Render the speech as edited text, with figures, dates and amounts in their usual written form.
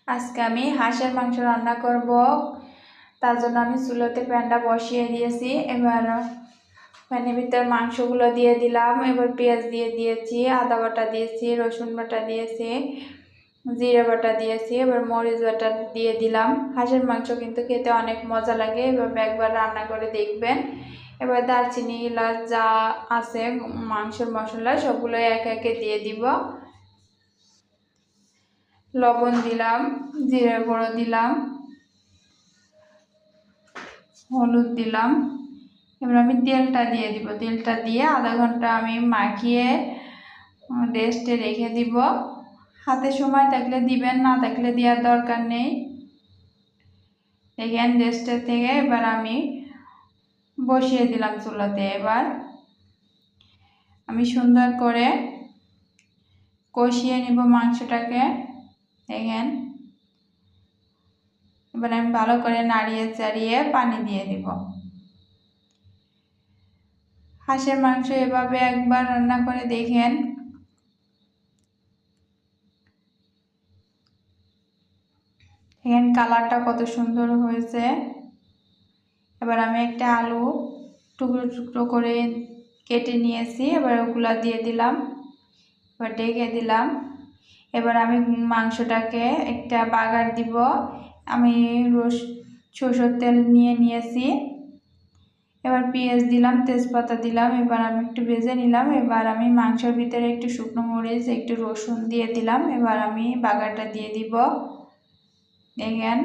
আজকে আমি হাঁসের মাংস রান্না করব। তার জন্য আমি চুলোতে প্যানটা বসিয়ে দিয়েছি। এবার প্যানের ভিতরে মাংসগুলো দিয়ে দিলাম। এবার পেঁয়াজ দিয়ে দিয়েছি, আদা বাটা দিয়েছি, রসুন বাটা দিয়েছি, জিরে বাটা দিয়েছি, এবার মরিচ বাটা দিয়ে দিলাম। হাঁসের মাংস কিন্তু খেতে অনেক মজা লাগে, এভাবে একবার রান্না করে দেখবেন। এবার দারচিনি, এলাচ যা আছে মাংসের মশলা সবগুলো একে একে দিয়ে দিব। লবণ দিলাম, জিরে গুঁড়ো দিলাম, হলুদ দিলাম। এবার আমি তেলটা দিয়ে দিব। তেলটা দিয়ে আধা ঘন্টা আমি মাখিয়ে রেস্টে রেখে দিব। হাতে সময় থাকলে দিবেন, না থাকলে দেওয়ার দরকার নেই। দেখেন রেস্টে থেকে এবার আমি বসিয়ে দিলাম চুলাতে। এবার আমি সুন্দর করে কষিয়ে নিব মাংসটাকে। দেখেন এবার আমি ভালো করে নাড়িয়ে চাড়িয়ে পানি দিয়ে দিব। হাঁসের মাংস এভাবে একবার রান্না করে দেখেন। দেখেন কালারটা কত সুন্দর হয়েছে। এবার আমি একটা আলু টুকরো টুকরো করে কেটে নিয়েছি, এবার ওগুলা দিয়ে দিলাম। এবার ঢেকে দিলাম। এবার আমি মাংসটাকে একটা বাগার দিব। আমি সরষের তেল নিয়েছি। এবার পেঁয়াজ দিলাম, তেজপাতা দিলাম। এবার আমি একটু ভেজে নিলাম। এবার আমি মাংসের ভিতরে একটু শুকনো মরিচ, একটু রসুন দিয়ে দিলাম। এবার আমি বাগারটা দিয়ে দিব। দেখেন